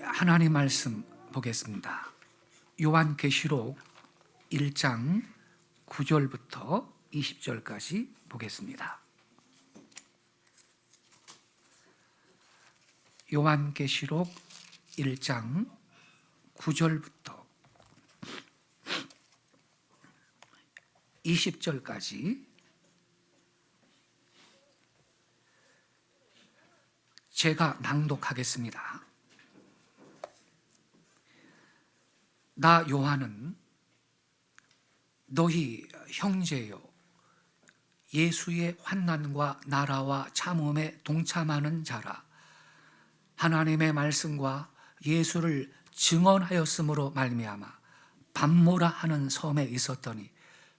하나님 말씀 보겠습니다. 요한계시록 1장 9절부터 20절까지 보겠습니다. 요한계시록 1장 9절부터 20절까지 제가 낭독하겠습니다. 나 요한은 너희 형제요 예수의 환난과 나라와 참음에 동참하는 자라. 하나님의 말씀과 예수를 증언하였으므로 말미암아 밤모라 하는 섬에 있었더니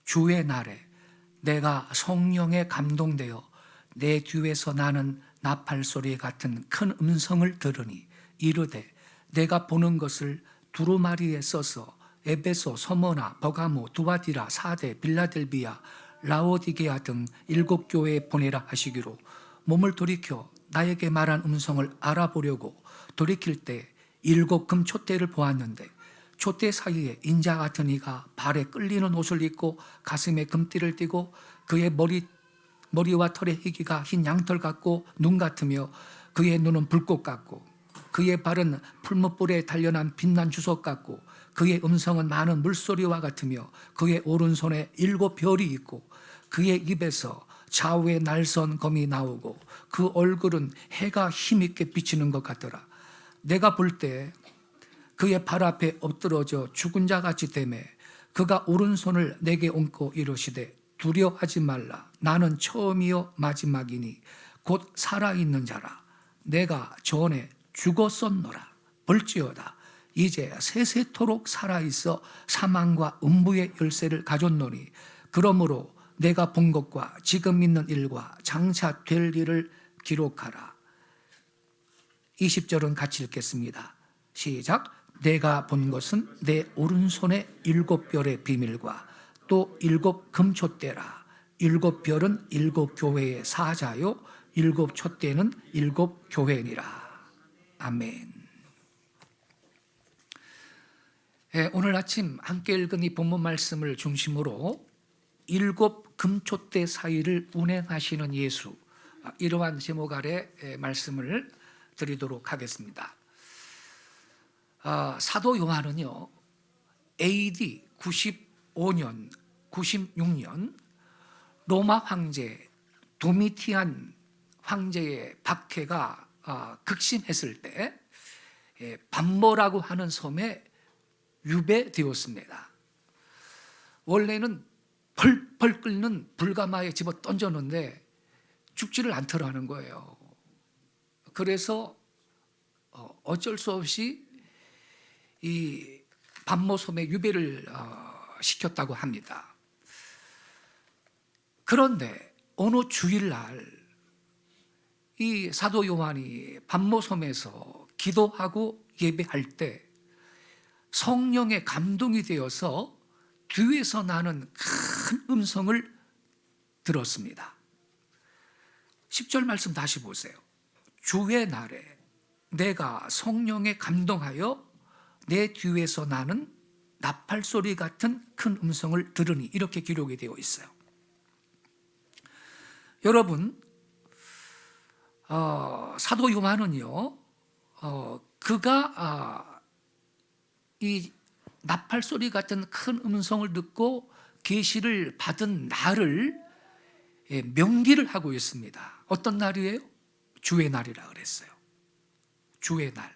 주의 날에 내가 성령에 감동되어 내 뒤에서 나는 나팔소리 같은 큰 음성을 들으니 이르되 내가 보는 것을 두루마리에 써서 에베소, 서머나, 버가모, 두아디라, 사데, 빌라델비아, 라오디게아 등 7교회에 보내라 하시기로 몸을 돌이켜 나에게 말한 음성을 알아보려고 돌이킬 때 7 금촛대를 보았는데 촛대 사이에 인자 같은 이가 발에 끌리는 옷을 입고 가슴에 금띠를 띠고 그의 머리와 털의 희기가 흰 양털 같고 눈 같으며 그의 눈은 불꽃 같고 그의 발은 풀무불에 단련한 빛난 주석 같고 그의 음성은 많은 물소리와 같으며 그의 오른손에 7 별이 있고 그의 입에서 좌우에 날선 검이 나오고 그 얼굴은 해가 힘있게 비치는 것 같더라. 내가 볼 때 그의 발 앞에 엎드러져 죽은 자같이 되매 그가 오른손을 내게 얹고 이르시되 두려워하지 말라. 나는 처음이요 마지막이니 곧 살아있는 자라. 내가 전에 죽었었노라. 볼지어다 이제 세세토록 살아있어 사망과 음부의 열쇠를 가졌노니 그러므로 내가 본 것과 지금 있는 일과 장차 될 일을 기록하라. 20절은 같이 읽겠습니다. 시작. 내가 본 것은 내 오른손에 7 별의 비밀과 또 7 금촛대라. 7 별은 7 교회의 사자요 7 촛대는 7 교회니라. 아멘. 오늘 아침 함께 읽은 이 본문 말씀을 중심으로 7 금촛대 사이를 운행하시는 예수, 이러한 제목 아래 말씀을 드리도록 하겠습니다. 사도 요한은요 AD 95년, 96년 로마 황제 도미티안 황제의 박해가 극심했을 때 밤모라고 하는 섬에 유배되었습니다. 원래는 펄펄 끓는 불가마에 집어 던졌는데 죽지를 않더라는 거예요. 그래서 어쩔 수 없이 이 밤모섬에 유배를 시켰다고 합니다. 그런데 어느 주일날 이 사도 요한이 밤모섬에서 기도하고 예배할 때 성령의 감동이 되어서 뒤에서 나는 큰 음성을 들었습니다. 10절 말씀 다시 보세요. 주의 날에 내가 성령에 감동하여 내 뒤에서 나는 나팔소리 같은 큰 음성을 들으니 이렇게 기록이 되어 있어요. 여러분, 사도 요한은요 그가 이 나팔소리 같은 큰 음성을 듣고 계시를 받은 날을 명기를 하고 있습니다. 어떤 날이에요? 주의 날이라 그랬어요. 주의 날.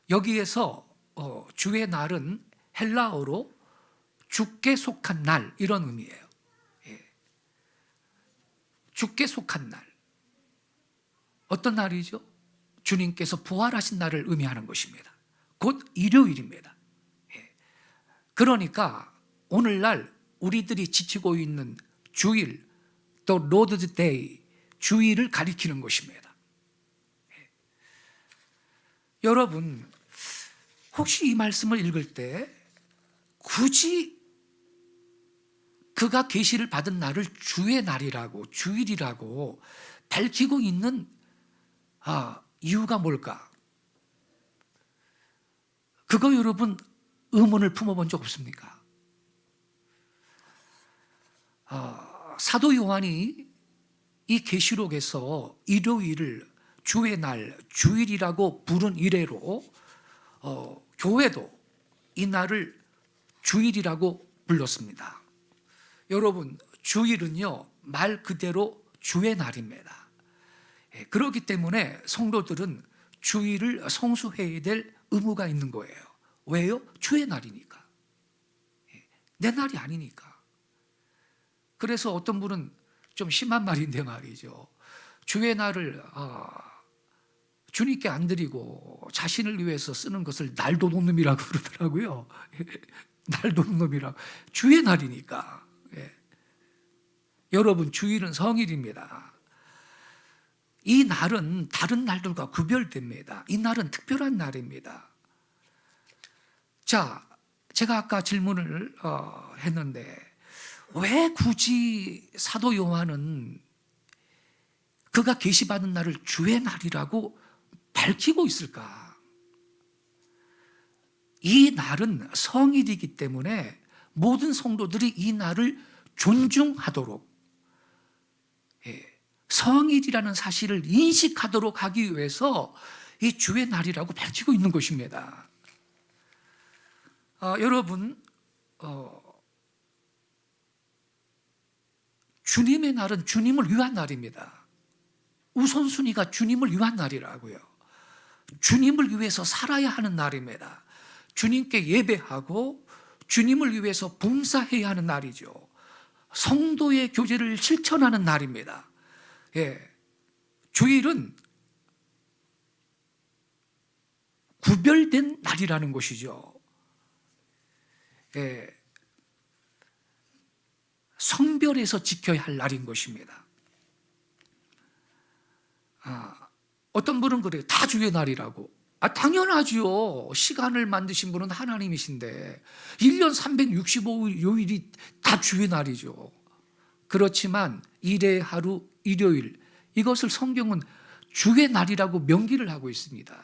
여기에서 주의 날은 헬라어로 주께 속한 날, 이런 의미예요. 주께 속한 날. 어떤 날이죠? 주님께서 부활하신 날을 의미하는 것입니다. 곧 일요일입니다. 그러니까 오늘날 우리들이 지키고 있는 주일, 또 로드 데이, 주일을 가리키는 것입니다. 여러분, 혹시 이 말씀을 읽을 때 굳이 그가 계시를 받은 날을 주의 날이라고, 주일이라고 밝히고 있는 이유가 뭘까? 그거 여러분 의문을 품어본 적 없습니까? 사도 요한이 이 계시록에서 일요일을 주의 날, 주일이라고 부른 이래로 교회도 이 날을 주일이라고 불렀습니다. 여러분, 주일은요 말 그대로 주의 날입니다. 그렇기 때문에 성도들은 주일을 성수해야 될 의무가 있는 거예요. 왜요? 주의 날이니까. 내 날이 아니니까. 그래서 어떤 분은 좀 심한 말인데 말이죠, 주의 날을 주님께 안 드리고 자신을 위해서 쓰는 것을 날도놓은 놈이라고 그러더라고요. 날도놓은 놈이라고. 주의 날이니까. 여러분, 주일은 성일입니다. 이 날은 다른 날들과 구별됩니다. 이 날은 특별한 날입니다. 자, 제가 아까 질문을 했는데 왜 굳이 사도 요한은 그가 계시받은 날을 주의 날이라고 밝히고 있을까? 이 날은 성일이기 때문에 모든 성도들이 이 날을 존중하도록, 성일이라는 사실을 인식하도록 하기 위해서 이 주의 날이라고 밝히고 있는 것입니다. 여러분, 주님의 날은 주님을 위한 날입니다. 우선순위가 주님을 위한 날이라고요. 주님을 위해서 살아야 하는 날입니다. 주님께 예배하고 주님을 위해서 봉사해야 하는 날이죠. 성도의 교제를 실천하는 날입니다. 주일은 구별된 날이라는 것이죠. 성별해서 지켜야 할 날인 것입니다. 어떤 분은 그래요. 다 주의 날이라고. 당연하지요. 시간을 만드신 분은 하나님이신데 1년 365일이 다 주의 날이죠. 그렇지만 일의 하루 일요일, 이것을 성경은 주의 날이라고 명기를 하고 있습니다.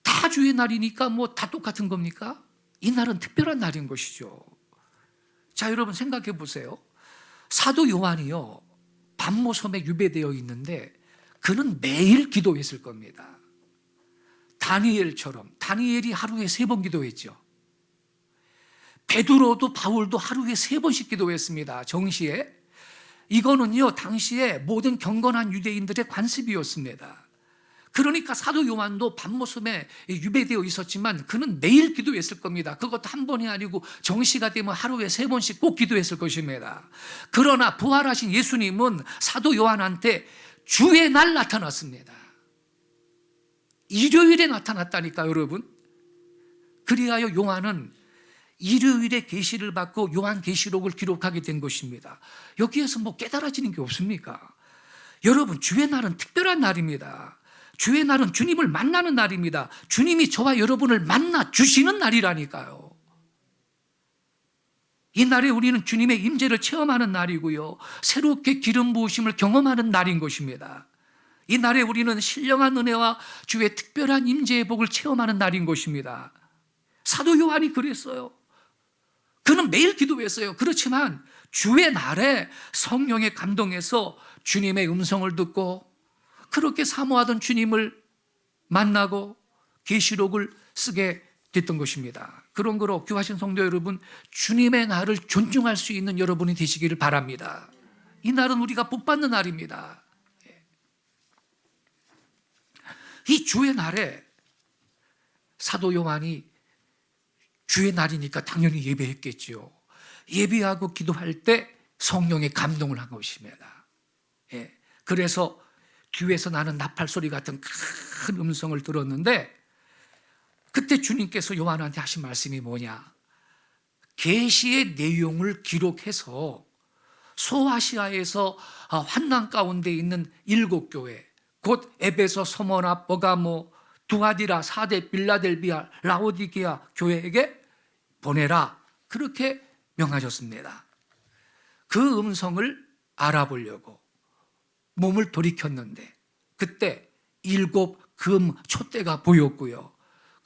다 주의 날이니까 뭐 다 똑같은 겁니까? 이 날은 특별한 날인 것이죠. 자, 여러분 생각해 보세요. 사도 요한이요 반모섬에 유배되어 있는데 그는 매일 기도했을 겁니다. 다니엘처럼. 다니엘이 하루에 3번 기도했죠. 베드로도 바울도 하루에 3번씩 기도했습니다. 정시에. 이거는요 당시에 모든 경건한 유대인들의 관습이었습니다. 그러니까 사도 요한도 반모섬에 유배되어 있었지만 그는 매일 기도했을 겁니다. 그것도 한 번이 아니고 정시가 되면 하루에 3번씩 꼭 기도했을 것입니다. 그러나 부활하신 예수님은 사도 요한한테 주의 날 나타났습니다. 일요일에 나타났다니까 여러분. 그리하여 요한은 일요일에 계시를 받고 요한계시록을 기록하게 된 것입니다. 여기에서 뭐 깨달아지는 게 없습니까? 여러분, 주의 날은 특별한 날입니다. 주의 날은 주님을 만나는 날입니다. 주님이 저와 여러분을 만나 주시는 날이라니까요. 이 날에 우리는 주님의 임재를 체험하는 날이고요, 새롭게 기름 부으심을 경험하는 날인 것입니다. 이 날에 우리는 신령한 은혜와 주의 특별한 임재의 복을 체험하는 날인 것입니다. 사도 요한이 그랬어요. 그는 매일 기도했어요. 그렇지만 주의 날에 성령의 감동에서 주님의 음성을 듣고 그렇게 사모하던 주님을 만나고 계시록을 쓰게 됐던 것입니다. 그런 거로 교하신 성도 여러분, 주님의 날을 존중할 수 있는 여러분이 되시기를 바랍니다. 이 날은 우리가 복받는 날입니다. 이 주의 날에 사도 요한이 주의 날이니까 당연히 예배했겠죠. 예배하고 기도할 때 성령의 감동을 한 것입니다. 그래서 뒤에서 나는 나팔소리 같은 큰 음성을 들었는데 그때 주님께서 요한한테 하신 말씀이 뭐냐? 계시의 내용을 기록해서 소아시아에서 환난 가운데 있는 7교회, 곧 에베소, 서머나, 버가모, 두아디라, 사데, 빌라델비아, 라오디게아 교회에게 보내라, 그렇게 명하셨습니다. 그 음성을 알아보려고 몸을 돌이켰는데 그때 7 금 촛대가 보였고요,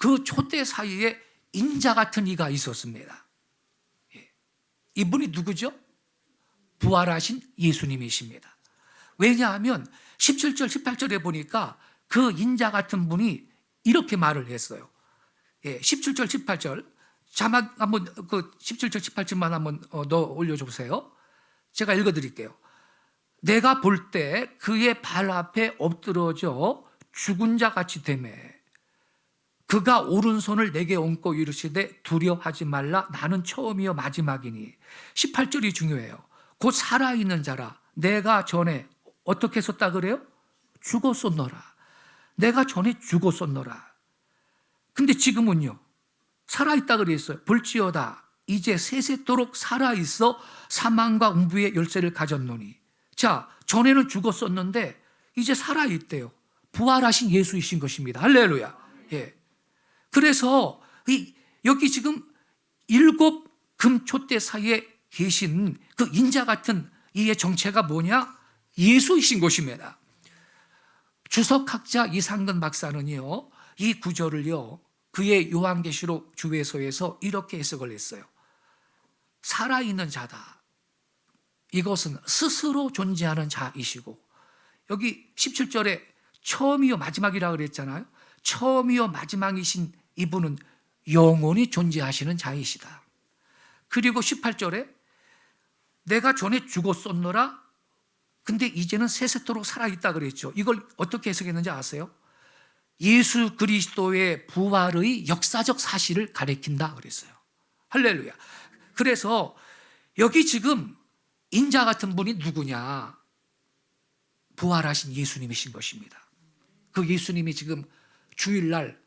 그 촛대 사이에 인자 같은 이가 있었습니다. 이분이 누구죠? 부활하신 예수님이십니다. 왜냐하면 17절 18절에 보니까 그 인자 같은 분이 이렇게 말을 했어요. 17절 18절 자막 한번 그 17절 18절만 한번 넣어 올려주세요. 제가 읽어드릴게요. 내가 볼 때 그의 발 앞에 엎드러져 죽은 자 같이 되매 그가 오른손을 내게 얹고 이르시되 두려워하지 말라 나는 처음이요 마지막이니. 18절이 중요해요. 곧 살아있는 자라. 내가 전에 어떻게 했었다 그래요? 죽었었노라. 내가 전에 죽었었노라. 근데 지금은요 살아있다 그랬어요. 볼지어다 이제 세세토록 살아있어 사망과 음부의 열쇠를 가졌노니. 자, 전에는 죽었었는데 이제 살아있대요. 부활하신 예수이신 것입니다. 할렐루야. 예. 그래서 여기 지금 7 금촛대 사이에 계신 그 인자 같은 이의 정체가 뭐냐? 예수이신 것입니다. 주석학자 이상근 박사는요, 이 구절을요, 그의 요한계시록 주회서에서 이렇게 해석을 했어요. 살아있는 자다. 이것은 스스로 존재하는 자이시고, 여기 17절에 처음이요 마지막이라고 그랬잖아요. 처음이요 마지막이신 이분은 영원히 존재하시는 자이시다. 그리고 18절에 내가 전에 죽었었노라. 근데 이제는 세세토록 살아있다 그랬죠. 이걸 어떻게 해석했는지 아세요? 예수 그리스도의 부활의 역사적 사실을 가리킨다 그랬어요. 할렐루야. 그래서 여기 지금 인자 같은 분이 누구냐? 부활하신 예수님이신 것입니다. 그 예수님이 지금 주일날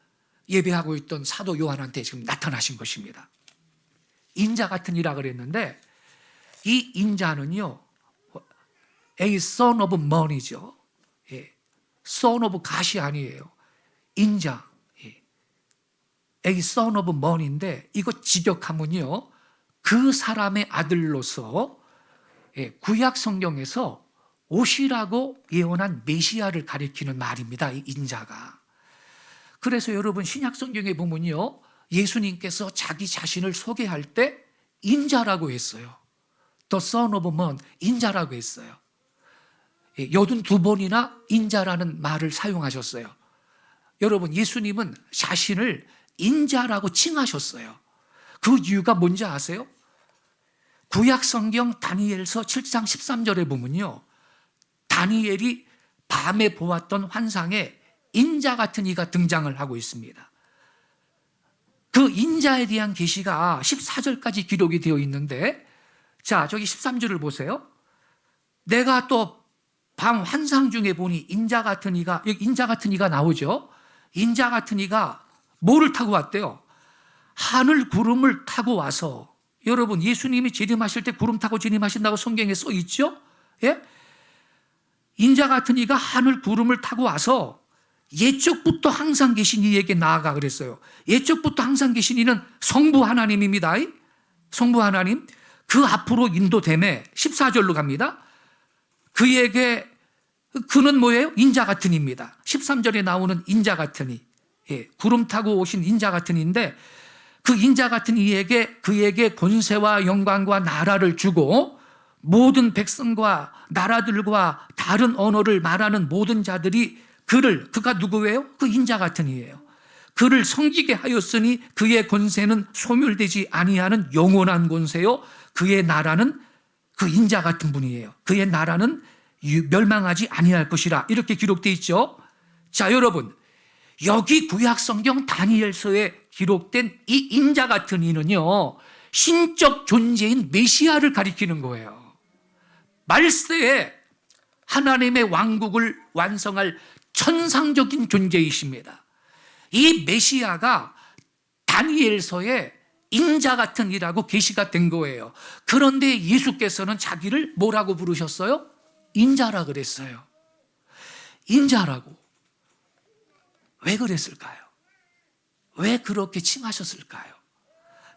예배하고 있던 사도 요한한테 지금 나타나신 것입니다. 인자 같은 이라 그랬는데 이 인자는요, A son of man이죠. 예. son of God이 아니에요. 인자. 예. A son of man인데 이거 직역하면요, 그 사람의 아들로서 예, 구약 성경에서 오시라고 예언한 메시아를 가리키는 말입니다. 이 인자가. 그래서 여러분 신약 성경에 보면요, 예수님께서 자기 자신을 소개할 때 인자라고 했어요. The Son of Man, 인자라고 했어요. 82번이나 인자라는 말을 사용하셨어요. 여러분, 예수님은 자신을 인자라고 칭하셨어요. 그 이유가 뭔지 아세요? 구약 성경 다니엘서 7장 13절에 보면요, 다니엘이 밤에 보았던 환상에 인자 같은 이가 등장을 하고 있습니다. 그 인자에 대한 계시가 14절까지 기록이 되어 있는데, 자, 저기 13절을 보세요. 내가 또 밤 환상 중에 보니 인자 같은 이가, 여기 인자 같은 이가 나오죠. 인자 같은 이가 뭐를 타고 왔대요? 하늘 구름을 타고 와서. 여러분, 예수님이 재림하실 때 구름 타고 재림하신다고 성경에 써 있죠? 예? 인자 같은 이가 하늘 구름을 타고 와서 예적부터 항상 계신 이에게 나아가 그랬어요. 예적부터 항상 계신 이는 성부 하나님입니다. 성부 하나님. 그 앞으로 인도됨에 14절로 갑니다. 그에게, 그는 뭐예요? 인자 같은 이입니다. 13절에 나오는 인자 같은 이. 예, 구름 타고 오신 인자 같은 이인데, 그 인자 같은 이에게 그에게 권세와 영광과 나라를 주고 모든 백성과 나라들과 다른 언어를 말하는 모든 자들이 그가 누구예요? 그 인자 같은 이예요. 그를 섬기게 하였으니 그의 권세는 소멸되지 아니하는 영원한 권세요. 그의 나라는 그 인자 같은 분이에요. 그의 나라는 멸망하지 아니할 것이라. 이렇게 기록되어 있죠. 자, 여러분, 여기 구약 성경 다니엘서에 기록된 이 인자 같은 이는요, 신적 존재인 메시아를 가리키는 거예요. 말세에 하나님의 왕국을 완성할 천상적인 존재이십니다. 이 메시아가 다니엘서에 인자 같은 이라고 계시가 된 거예요. 그런데 예수께서는 자기를 뭐라고 부르셨어요? 인자라 그랬어요. 인자라고. 왜 그랬을까요? 왜 그렇게 칭하셨을까요?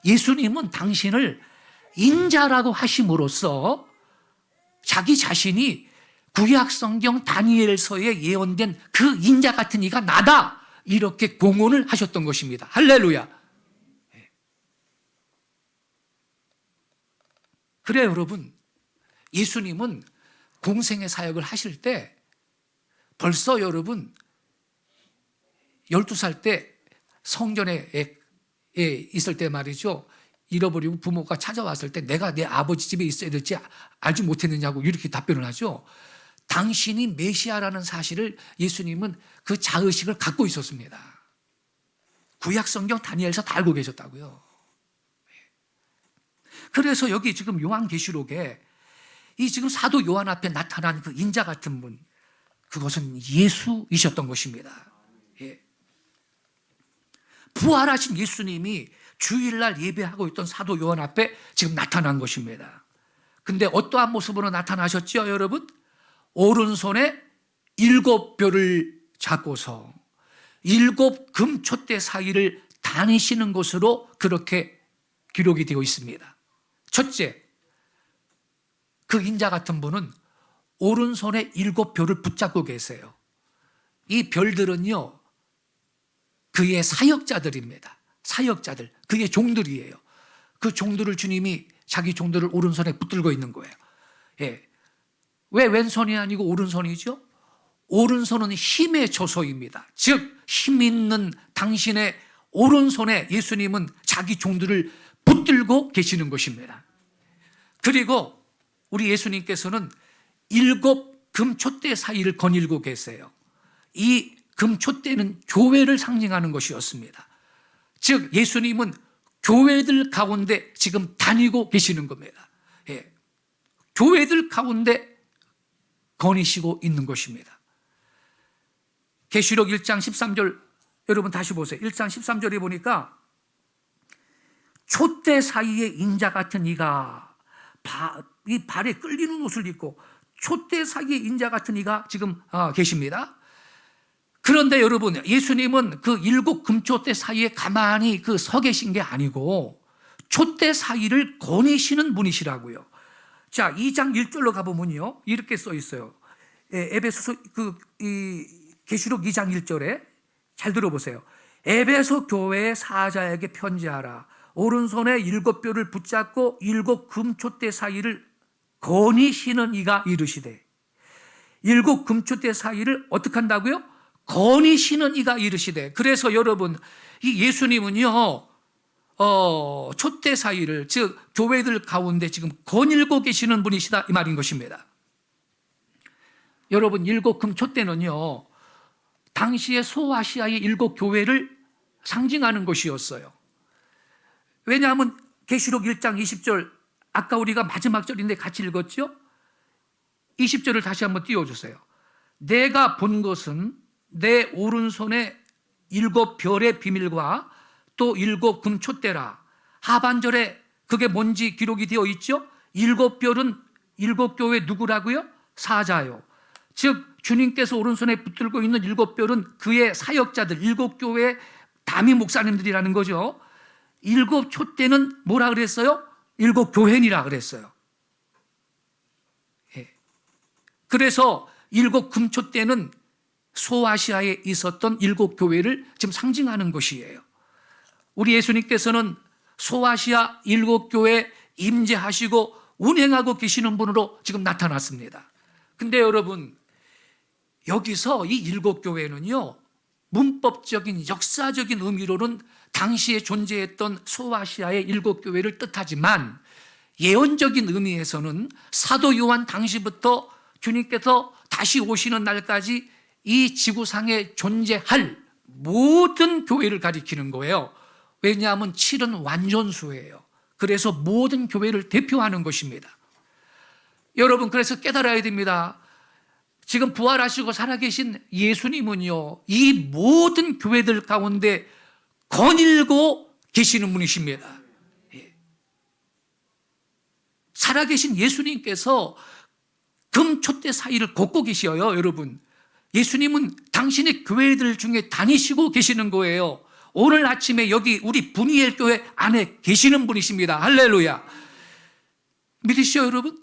예수님은 당신을 인자라고 하심으로써 자기 자신이 구약 성경 다니엘서에 예언된 그 인자 같은 이가 나다, 이렇게 공헌을 하셨던 것입니다. 할렐루야. 그래 여러분, 예수님은 공생의 사역을 하실 때 벌써 여러분 12살 때 성전에 있을 때 말이죠, 잃어버리고 부모가 찾아왔을 때 내가 내 아버지 집에 있어야 될지 알지 못했느냐고 이렇게 답변을 하죠. 당신이 메시아라는 사실을 예수님은 그 자의식을 갖고 있었습니다. 구약성경 다니엘서 다 알고 계셨다고요. 그래서 여기 지금 요한계시록에 이 지금 사도 요한 앞에 나타난 그 인자 같은 분, 그것은 예수이셨던 것입니다. 예. 부활하신 예수님이 주일날 예배하고 있던 사도 요한 앞에 지금 나타난 것입니다. 근데 어떠한 모습으로 나타나셨죠, 여러분? 오른손에 7벼를 잡고서 7 금촛대 사이를 다니시는 것으로 그렇게 기록이 되어 있습니다. 첫째, 그 인자 같은 분은 오른손에 7벼를 붙잡고 계세요. 이 별들은요, 그의 사역자들입니다. 사역자들, 그의 종들이에요. 그 종들을 주님이 자기 종들을 오른손에 붙들고 있는 거예요. 예. 왜 왼손이 아니고 오른손이죠? 오른손은 힘의 조소입니다. 즉 힘 있는 당신의 오른손에 예수님은 자기 종들을 붙들고 계시는 것입니다. 그리고 우리 예수님께서는 7 금촛대 사이를 거닐고 계세요. 이 금촛대는 교회를 상징하는 것이었습니다. 즉 예수님은 교회들 가운데 지금 다니고 계시는 겁니다. 예. 교회들 가운데 거니시고 있는 것입니다. 계시록 1장 13절 여러분 다시 보세요. 1장 13절에 보니까 촛대 사이에 인자 같은 이가 이 발에 끌리는 옷을 입고 촛대 사이에 인자 같은 이가 지금 계십니다. 그런데 여러분, 예수님은 그 7 금촛대 사이에 가만히 서 계신 게 아니고 촛대 사이를 거니시는 분이시라고요. 자, 2장 1절로 가보면요, 이렇게 써 있어요. 에베소서 계시록 2장 1절에 잘 들어보세요. 에베소 교회의 사자에게 편지하라. 오른손에 7벼를 붙잡고 7 금촛대 사이를 거니시는 이가 이르시되. 7 금촛대 사이를 어떻게 한다고요? 거니시는 이가 이르시되. 그래서 여러분, 이 예수님은요, 촛대 사이를, 즉 교회들 가운데 지금 거닐고 계시는 분이시다 이 말인 것입니다. 여러분, 7 금촛대는요, 당시의 소아시아의 7 교회를 상징하는 것이었어요. 왜냐하면 계시록 1장 20절, 아까 우리가 마지막 절인데 같이 읽었죠? 20절을 다시 한번 띄워주세요. 내가 본 것은 내 오른손에 7별의 비밀과 또 7 금촛대라. 하반절에 그게 뭔지 기록이 되어 있죠? 7별은 7 교회 누구라고요? 사자요. 즉 주님께서 오른손에 붙들고 있는 7별은 그의 사역자들, 7 교회 담임 목사님들이라는 거죠. 7 촛대는 뭐라 그랬어요? 7 교회니라 그랬어요. 예. 그래서 7 금촛대는 소아시아에 있었던 7 교회를 지금 상징하는 것이에요. 우리 예수님께서는 소아시아 7 교회 임재하시고 운행하고 계시는 분으로 지금 나타났습니다. 근데 여러분, 여기서 이 7 교회는요, 문법적인 역사적인 의미로는 당시에 존재했던 소아시아의 7 교회를 뜻하지만 예언적인 의미에서는 사도 요한 당시부터 주님께서 다시 오시는 날까지 이 지구상에 존재할 모든 교회를 가리키는 거예요. 왜냐하면 7은 완전수예요. 그래서 모든 교회를 대표하는 것입니다. 여러분, 그래서 깨달아야 됩니다. 지금 부활하시고 살아계신 예수님은요, 이 모든 교회들 가운데 거닐고 계시는 분이십니다. 예. 살아계신 예수님께서 금촛대 사이를 걷고 계셔요, 여러분. 예수님은 당신의 교회들 중에 다니시고 계시는 거예요. 오늘 아침에 여기 우리 분이엘 교회 안에 계시는 분이십니다. 할렐루야. 믿으시죠, 여러분?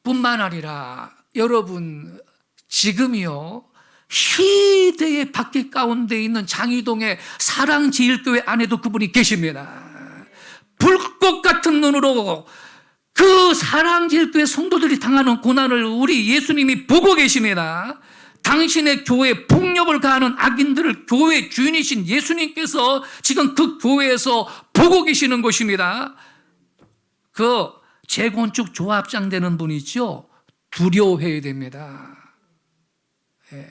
뿐만 아니라 여러분, 지금이요, 시대의 밖에 가운데 있는 장이동의 사랑제일교회 안에도 그분이 계십니다. 불꽃 같은 눈으로 그 사랑제일교회 성도들이 당하는 고난을 우리 예수님이 보고 계십니다. 당신의 교회에 폭력을 가하는 악인들을 교회 주인이신 예수님께서 지금 그 교회에서 보고 계시는 것입니다. 그 재건축 조합장 되는 분이죠. 두려워해야 됩니다. 예.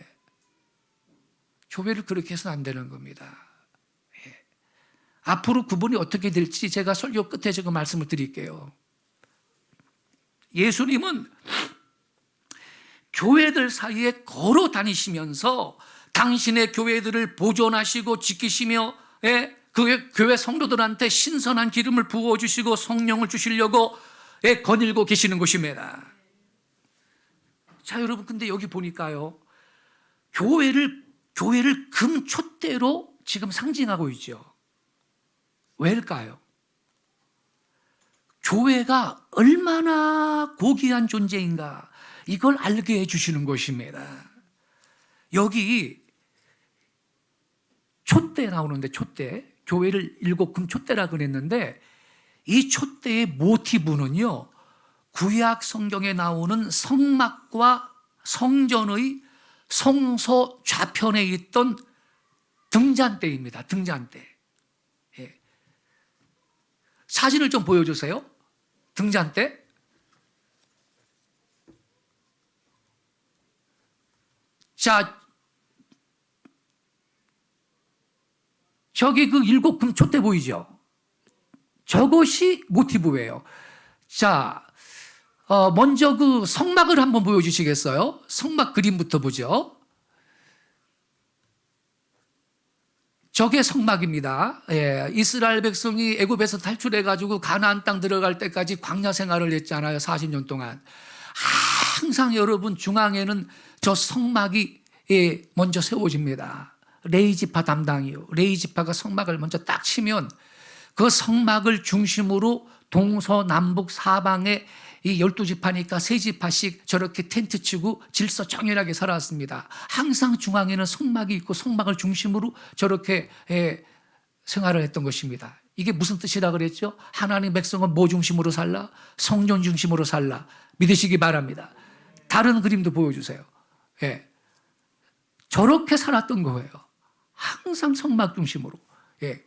교회를 그렇게 해서는 안 되는 겁니다. 예. 앞으로 그분이 어떻게 될지 제가 설교 끝에 제가 말씀을 드릴게요. 예수님은 교회들 사이에 걸어 다니시면서 당신의 교회들을 보존하시고 지키시며, 예, 그 교회 성도들한테 신선한 기름을 부어주시고 성령을 주시려고, 예, 거닐고 계시는 것입니다. 자, 여러분, 근데 여기 보니까요, 교회를 금촛대로 지금 상징하고 있죠. 왜일까요? 교회가 얼마나 고귀한 존재인가, 이걸 알게 해주시는 것입니다. 여기 촛대 나오는데, 촛대, 교회를 일곱 금촛대라 그랬는데, 이 촛대의 모티브는요, 구약 성경에 나오는 성막과 성전의 성소 좌편에 있던 등잔대입니다. 등잔대. 예. 사진을 좀 보여주세요. 등잔대. 자, 저기 그 일곱 금촛대 보이죠? 저것이 모티브예요. 자, 먼저 그 성막을 한번 보여주시겠어요? 성막 그림부터 보죠. 저게 성막입니다. 예, 이스라엘 백성이 애굽에서 탈출해가지고 가나안 땅 들어갈 때까지 광야 생활을 했잖아요. 40년 동안. 항상 여러분 중앙에는 저 성막이, 예, 먼저 세워집니다. 레이지파 담당이요. 레이지파가 성막을 먼저 딱 치면 그 성막을 중심으로 동서남북 사방에 이 12지파니까 3지파씩 저렇게 텐트 치고 질서 정연하게 살았습니다. 항상 중앙에는 성막이 있고 성막을 중심으로 저렇게, 예, 생활을 했던 것입니다. 이게 무슨 뜻이라 그랬죠? 하나님 백성은 뭐 중심으로 살라? 성전 중심으로 살라. 믿으시기 바랍니다. 다른 그림도 보여주세요. 예. 저렇게 살았던 거예요. 항상 성막 중심으로. 예.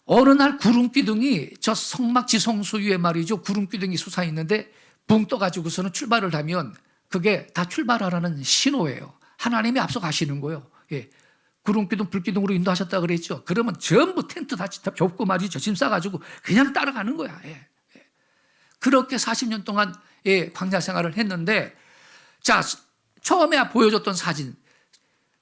어느 날 구름기둥이 저 성막 지성소 위에 말이죠. 구름기둥이 솟아 있는데 붕 떠가지고서는 출발을 하면 그게 다 출발하라는 신호예요. 하나님이 앞서 가시는 거예요. 예. 구름기둥, 불기둥으로 인도하셨다 그랬죠. 그러면 전부 텐트 다 접고 말이죠. 짐 싸가지고 그냥 따라가는 거야. 예. 예. 그렇게 40년 동안, 예, 광야 생활을 했는데, 자, 처음에 보여줬던 사진.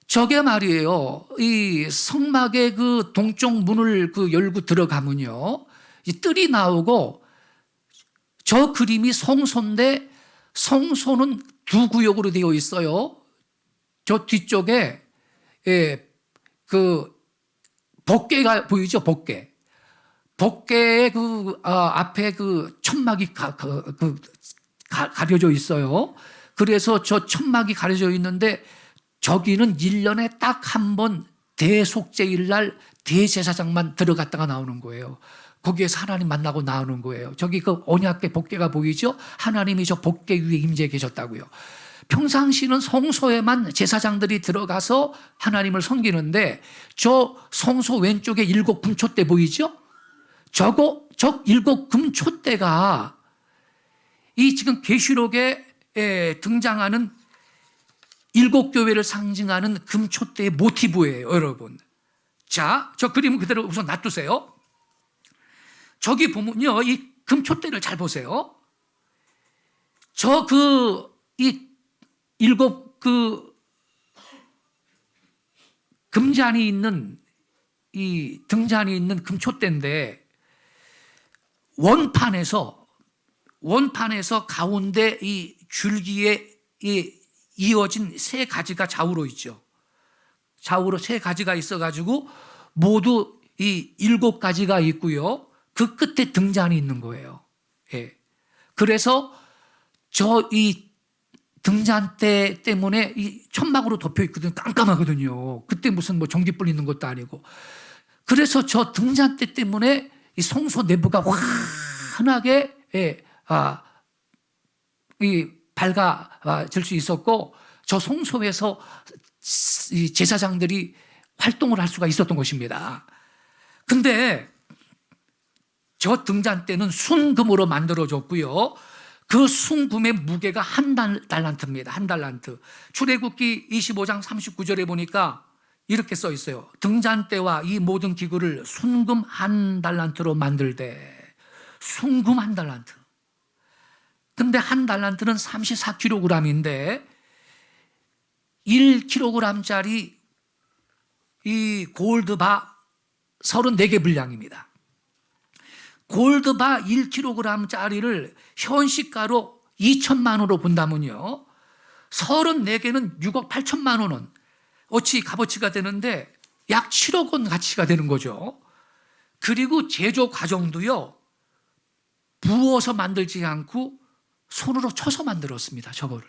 저게 말이에요. 이 성막의 그 동쪽 문을 그 열고 들어가면요, 이 뜰이 나오고, 저 그림이 성소인데 성소는 두 구역으로 되어 있어요. 저 뒤쪽에, 예, 그 법궤가 보이죠? 법궤. 법궤의 그 앞에 그 천막이 가려져 있어요. 그래서 저 천막이 가려져 있는데 저기는 1년에 딱 한 번 대속죄일 날 대제사장만 들어갔다가 나오는 거예요. 거기에서 하나님 만나고 나오는 거예요. 저기 그 언약궤 법궤가 보이죠? 하나님이 저 법궤 위에 임재해 계셨다고요. 평상시는 성소에만 제사장들이 들어가서 하나님을 섬기는데 저 성소 왼쪽에 7 금촛대 보이죠? 저 7 금촛대가 이 지금 계시록에 등장하는 7교회를 상징하는 금촛대의 모티브예요, 여러분. 자, 저 그림은 그대로 우선 놔두세요. 저기 보면요, 이 금촛대를 잘 보세요. 이 7 금잔이 있는, 이 등잔이 있는 금촛대인데 원판에서 가운데 이 줄기에 이어진 3가지가 좌우로 있죠. 좌우로 3가지가 있어가지고 모두 이 7가지가 있고요. 그 끝에 등잔이 있는 거예요. 예. 그래서 이 등잔대 때문에 이 천막으로 덮여 있거든요. 깜깜하거든요. 그때 무슨 뭐 전기불 있는 것도 아니고. 그래서 저 등잔대 때문에 이 성소 내부가 환하게 이 밝아질 수 있었고, 저 성소에서 이 제사장들이 활동을 할 수가 있었던 것입니다. 근데 저 등잔대는 순금으로 만들어졌고요. 그 순금의 무게가 한 달란트입니다. 한 달란트. 출애굽기 25장 39절에 보니까 이렇게 써 있어요. 등잔대와 이 모든 기구를 순금 한 달란트로 만들되. 순금 한 달란트. 근데 한 달란트는 34kg인데 1kg짜리 이 골드바 34개 분량입니다. 골드바 1kg짜리를 현시가로 2천만 원으로 본다면요, 34개는 6억 8천만 원은 어치 값어치가 되는데 약 7억 원 가치가 되는 거죠. 그리고 제조 과정도요, 부어서 만들지 않고 손으로 쳐서 만들었습니다. 저거를.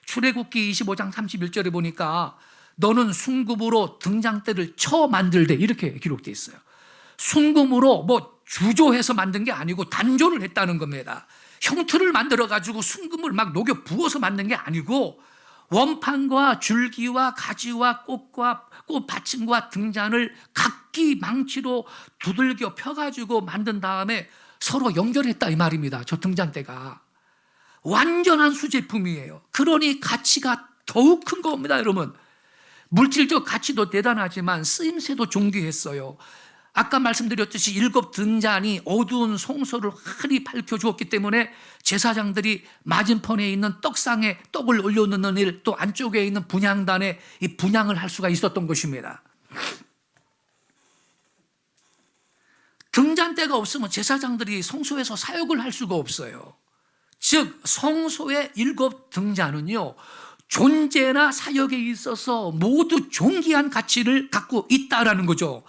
출애굽기 25장 31절에 보니까 너는 순금으로 등잔대를 쳐 만들되, 이렇게 기록되어 있어요. 순금으로 뭐 주조해서 만든 게 아니고 단조를 했다는 겁니다. 형틀을 만들어가지고 순금을 막 녹여 부어서 만든 게 아니고 원판과 줄기와 가지와 꽃과 꽃 받침과 등잔을 각기 망치로 두들겨 펴가지고 만든 다음에 서로 연결했다 이 말입니다. 저 등잔대가 완전한 수제품이에요. 그러니 가치가 더욱 큰 겁니다, 여러분. 물질적 가치도 대단하지만 쓰임새도 존귀했어요. 아까 말씀드렸듯이 7 등잔이 어두운 성소를 환히 밝혀주었기 때문에 제사장들이 맞은편에 있는 떡상에 떡을 올려놓는 일, 또 안쪽에 있는 분향단에 이 분향을 할 수가 있었던 것입니다. 등잔대가 없으면 제사장들이 성소에서 사역을 할 수가 없어요. 즉 성소의 7 등잔은요, 존재나 사역에 있어서 모두 존귀한 가치를 갖고 있다라는 거죠.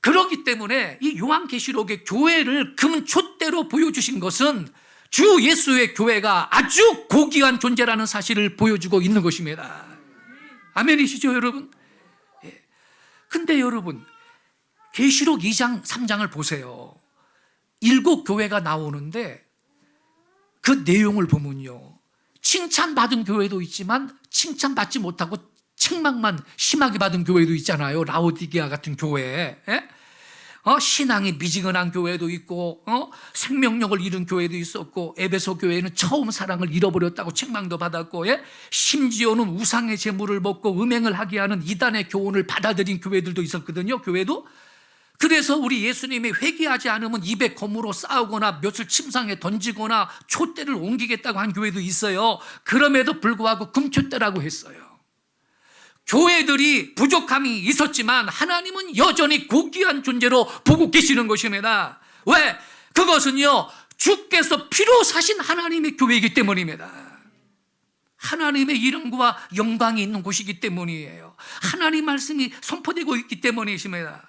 그렇기 때문에 이 요한계시록의 교회를 금촛대로 보여주신 것은 주 예수의 교회가 아주 고귀한 존재라는 사실을 보여주고 있는 것입니다. 아멘이시죠, 여러분? 근데 여러분, 계시록 2장 3장을 보세요. 7 교회가 나오는데 그 내용을 보면요, 칭찬받은 교회도 있지만 칭찬받지 못하고 책망만 심하게 받은 교회도 있잖아요. 라오디게아 같은 교회. 신앙이 미지근한 교회도 있고, 생명력을 잃은 교회도 있었고, 에베소 교회는 처음 사랑을 잃어버렸다고 책망도 받았고, 심지어는 우상의 제물을 먹고 음행을 하게 하는 이단의 교훈을 받아들인 교회들도 있었거든요. 교회도. 그래서 우리 예수님이 회개하지 않으면 입에 검으로 싸우거나 묘술 침상에 던지거나 촛대를 옮기겠다고 한 교회도 있어요. 그럼에도 불구하고 금촛대라고 했어요. 교회들이 부족함이 있었지만 하나님은 여전히 고귀한 존재로 보고 계시는 것입니다. 왜? 그것은요, 주께서 피로 사신 하나님의 교회이기 때문입니다. 하나님의 이름과 영광이 있는 곳이기 때문이에요. 하나님 말씀이 선포되고 있기 때문이십니다.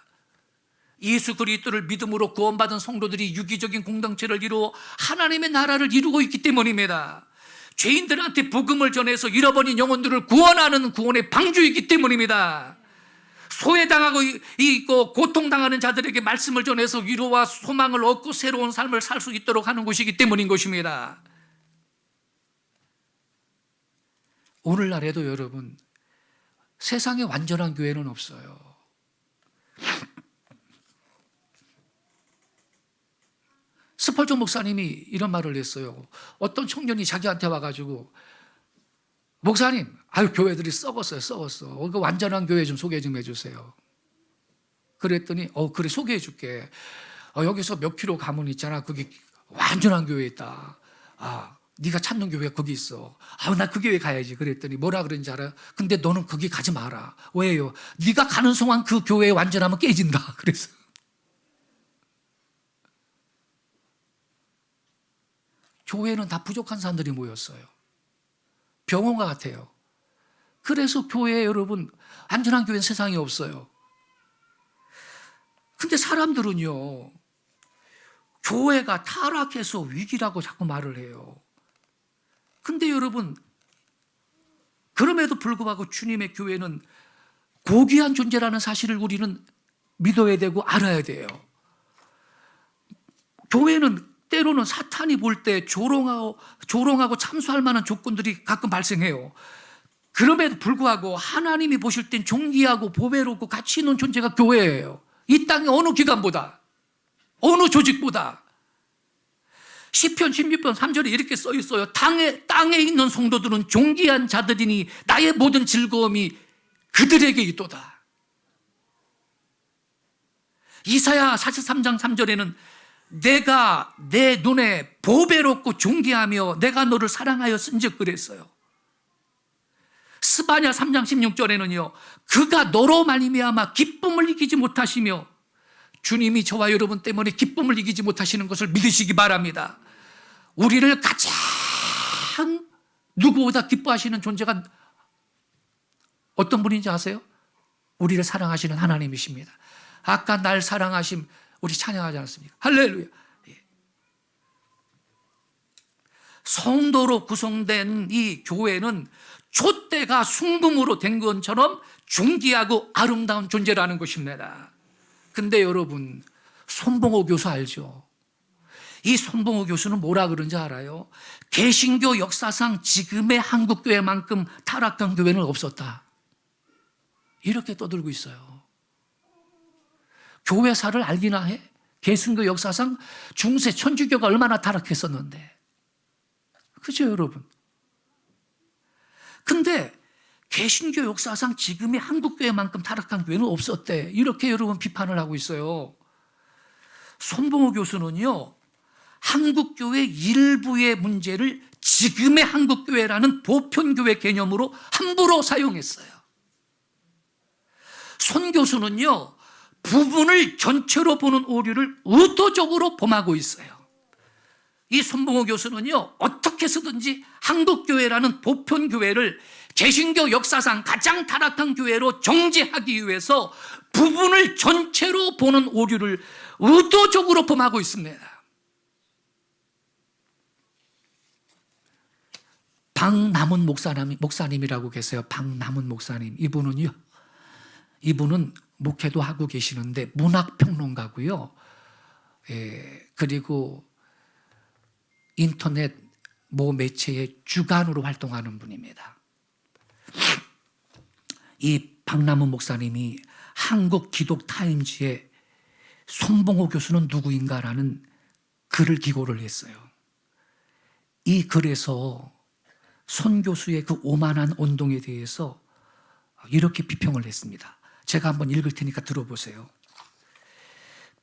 예수 그리스도를 믿음으로 구원받은 성도들이 유기적인 공동체를 이루어 하나님의 나라를 이루고 있기 때문입니다. 죄인들한테 복음을 전해서 잃어버린 영혼들을 구원하는 구원의 방주이기 때문입니다. 소외당하고 있고 고통당하는 자들에게 말씀을 전해서 위로와 소망을 얻고 새로운 삶을 살 수 있도록 하는 곳이기 때문인 것입니다. 오늘날에도 여러분, 세상에 완전한 교회는 없어요. 스펄전 목사님이 이런 말을 했어요. 어떤 청년이 자기한테 와가지고, 목사님, 교회들이 썩었어요. 그 완전한 교회 좀 소개 좀 해주세요. 그랬더니 그래, 소개해 줄게. 여기서 몇 킬로 가면 있잖아, 거기 완전한 교회 있다. 네가 찾는 교회가 거기 있어. 나 그 교회 가야지. 그랬더니 뭐라 그런지 알아요? 근데 너는 거기 가지 마라. 왜요? 네가 가는 동안 그 교회 완전하면 깨진다. 그래서 교회는 다 부족한 사람들이 모였어요. 병원과 같아요. 그래서 교회에 여러분, 안전한 교회는 세상에 없어요. 근데 사람들은요, 교회가 타락해서 위기라고 자꾸 말을 해요. 근데 여러분, 그럼에도 불구하고 주님의 교회는 고귀한 존재라는 사실을 우리는 믿어야 되고 알아야 돼요. 교회는 때로는 사탄이 볼 때 조롱하고 참수할 만한 조건들이 가끔 발생해요. 그럼에도 불구하고 하나님이 보실 땐 존귀하고 보배롭고 가치 있는 존재가 교회예요. 이 땅의 어느 기관보다, 어느 조직보다. 시편 16편 3절에 이렇게 써 있어요. 땅에 있는 성도들은 존귀한 자들이니 나의 모든 즐거움이 그들에게 있도다. 이사야 43장 3절에는 내가 내 눈에 보배롭고 존귀하며 내가 너를 사랑하여 쓴즉 그랬어요. 스바냐 3장 16절에는요, 그가 너로 말미암아 기쁨을 이기지 못하시며, 주님이 저와 여러분 때문에 기쁨을 이기지 못하시는 것을 믿으시기 바랍니다. 우리를 가장 누구보다 기뻐하시는 존재가 어떤 분인지 아세요? 우리를 사랑하시는 하나님이십니다. 아까 날 사랑하심 우리 찬양하지 않았습니까? 할렐루야. 성도로 구성된 이 교회는 촛대가 순금으로 된 것처럼 존귀하고 아름다운 존재라는 것입니다. 근데 여러분, 손봉호 교수 알죠? 이 손봉호 교수는 뭐라 그런지 알아요? 개신교 역사상 지금의 한국교회만큼 타락한 교회는 없었다, 이렇게 떠들고 있어요. 교회사를 알기나 해? 개신교 역사상 중세 천주교가 얼마나 타락했었는데. 그죠 여러분? 근데 개신교 역사상 지금의 한국교회만큼 타락한 교회는 없었대, 이렇게 여러분 비판을 하고 있어요. 손봉호 교수는요, 한국교회 일부의 문제를 지금의 한국교회라는 보편교회 개념으로 함부로 사용했어요. 손 교수는요, 부분을 전체로 보는 오류를 의도적으로 범하고 있어요. 이 손봉호 교수는요, 어떻게 해서든지 한국교회라는 보편교회를 개신교 역사상 가장 타락한 교회로 정죄하기 위해서 부분을 전체로 보는 오류를 의도적으로 범하고 있습니다. 박남은 목사님이라고 계세요. 박남은 목사님. 이분은 목회도 하고 계시는데 문학평론가고요. 그리고 인터넷 모 매체의 주간으로 활동하는 분입니다. 이 박남은 목사님이 한국기독타임즈에 손봉호 교수는 누구인가라는 글을 기고를 했어요. 이 글에서 손 교수의 그 오만한 언동에 대해서 이렇게 비평을 했습니다. 제가 한번 읽을 테니까 들어보세요.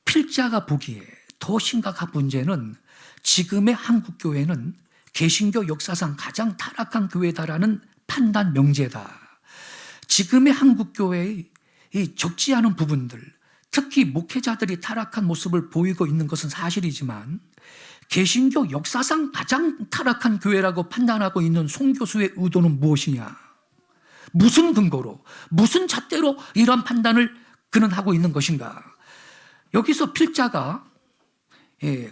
필자가 보기에 더 심각한 문제는 지금의 한국교회는 개신교 역사상 가장 타락한 교회다라는 판단 명제다. 지금의 한국교회의 이 적지 않은 부분들, 특히 목회자들이 타락한 모습을 보이고 있는 것은 사실이지만 개신교 역사상 가장 타락한 교회라고 판단하고 있는 송 교수의 의도는 무엇이냐? 무슨 근거로, 무슨 잣대로 이런 판단을 그는 하고 있는 것인가? 여기서 필자가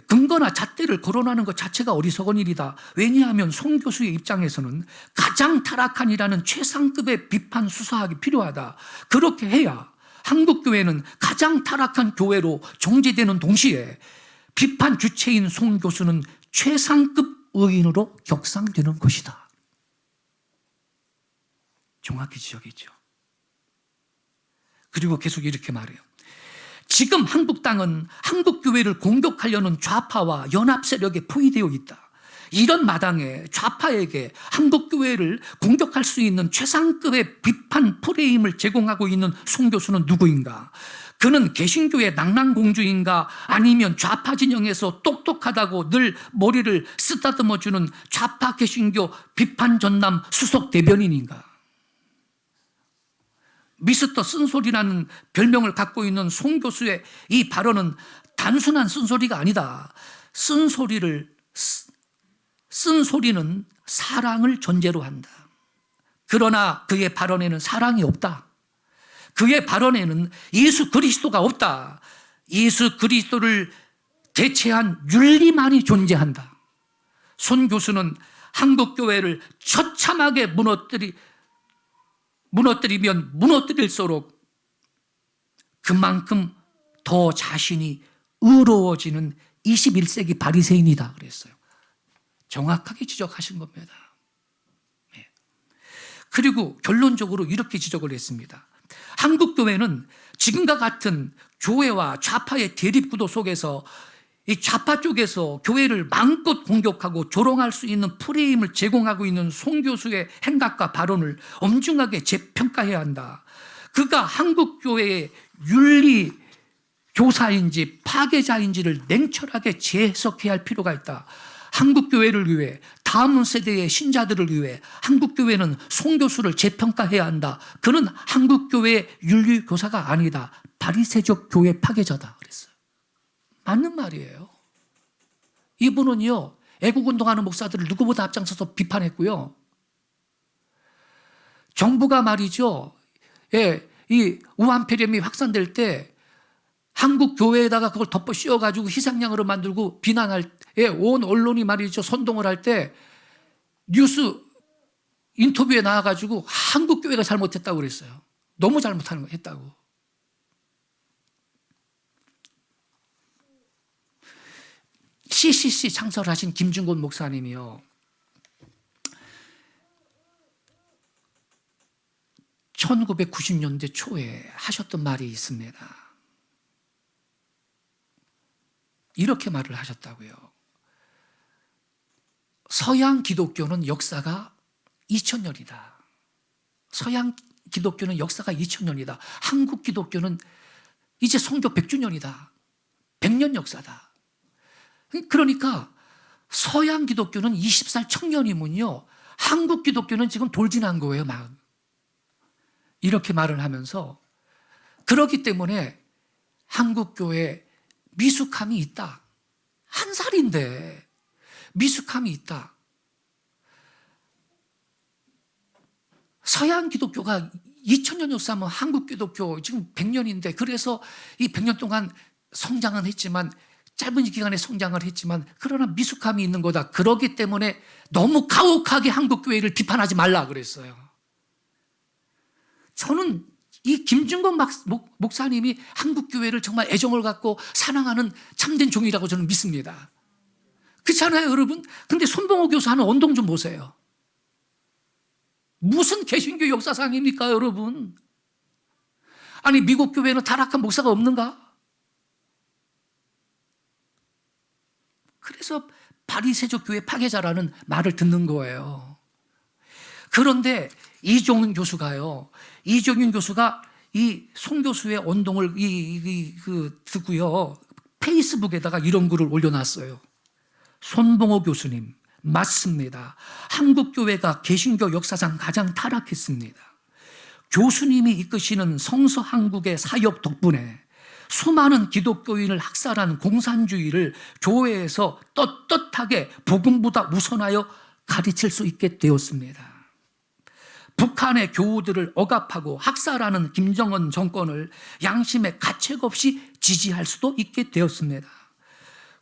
근거나 잣대를 거론하는 것 자체가 어리석은 일이다. 왜냐하면 송 교수의 입장에서는 가장 타락한이라는 최상급의 비판 수사학이 필요하다. 그렇게 해야 한국교회는 가장 타락한 교회로 정지되는 동시에 비판 주체인 송 교수는 최상급 의인으로 격상되는 것이다. 정확히 지적했죠. 그리고 계속 이렇게 말해요. 지금 한국 땅은 한국교회를 공격하려는 좌파와 연합 세력에 포위되어 있다. 이런 마당에 좌파에게 한국교회를 공격할 수 있는 최상급의 비판 프레임을 제공하고 있는 송 교수는 누구인가? 그는 개신교의 낭랑공주인가? 아니면 좌파 진영에서 똑똑하다고 늘 머리를 쓰다듬어주는 좌파 개신교 비판 전남 수석 대변인인가? 미스터 쓴소리라는 별명을 갖고 있는 송 교수의 이 발언은 단순한 쓴소리가 아니다. 쓴소리는 사랑을 전제로 한다. 그러나 그의 발언에는 사랑이 없다. 그의 발언에는 예수 그리스도가 없다. 예수 그리스도를 대체한 윤리만이 존재한다. 손 교수는 한국교회를 처참하게 무너뜨리면 무너뜨릴수록 그만큼 더 자신이 의로워지는 21세기 바리새인이다 그랬어요. 정확하게 지적하신 겁니다. 네. 그리고 결론적으로 이렇게 지적을 했습니다. 한국교회는 지금과 같은 교회와 좌파의 대립구도 속에서 이 좌파 쪽에서 교회를 마음껏 공격하고 조롱할 수 있는 프레임을 제공하고 있는 송 교수의 행각과 발언을 엄중하게 재평가해야 한다. 그가 한국교회의 윤리 교사인지 파괴자인지를 냉철하게 재해석해야 할 필요가 있다. 한국교회를 위해, 다음 세대의 신자들을 위해 한국교회는 송 교수를 재평가해야 한다. 그는 한국교회의 윤리교사가 아니다. 바리새적 교회 파괴자다 그랬어요. 맞는 말이에요. 이분은요, 애국운동하는 목사들을 누구보다 앞장서서 비판했고요. 정부가 말이죠, 이 우한폐렴이 확산될 때 한국 교회에다가 그걸 덮어 씌워가지고 희생양으로 만들고 비난할 때, 온 언론이 말이죠, 선동을 할 때 뉴스 인터뷰에 나와가지고 한국 교회가 잘못했다고 그랬어요. 너무 잘못하는 거 했다고. CCC 창설하신 김준곤 목사님이요, 1990년대 초에 하셨던 말이 있습니다. 이렇게 말을 하셨다고요. 서양 기독교는 역사가 2000년이다. 서양 기독교는 역사가 2000년이다. 한국 기독교는 이제 성교 100주년이다. 100년 역사다. 그러니까 서양 기독교는 20살 청년이면요, 한국 기독교는 지금 돌진한 거예요, 막. 이렇게 말을 하면서, 그렇기 때문에 한국교회 미숙함이 있다. 한 살인데 미숙함이 있다. 서양 기독교가 2000년 역사면 한국 기독교 지금 100년인데, 그래서 이 100년 동안 성장은 했지만, 짧은 기간에 성장을 했지만, 그러나 미숙함이 있는 거다. 그렇기 때문에 너무 가혹하게 한국교회를 비판하지 말라 그랬어요. 저는 이 김준건 목사님이 한국교회를 정말 애정을 갖고 사랑하는 참된 종이라고 저는 믿습니다. 그렇잖아요, 여러분? 근데 손봉호 교수 하는 언동 좀 보세요. 무슨 개신교 역사상입니까, 여러분? 아니, 미국 교회는 타락한 목사가 없는가? 그래서 바리새적 교회 파괴자라는 말을 듣는 거예요. 그런데 이종윤 교수가 이 송 교수의 언동을 듣고요, 페이스북에다가 이런 글을 올려놨어요. 손봉호 교수님, 맞습니다. 한국교회가 개신교 역사상 가장 타락했습니다. 교수님이 이끄시는 성서한국의 사역 덕분에 수많은 기독교인을 학살한 공산주의를 교회에서 떳떳하게 복음보다 우선하여 가르칠 수 있게 되었습니다. 북한의 교우들을 억압하고 학살하는 김정은 정권을 양심의 가책 없이 지지할 수도 있게 되었습니다.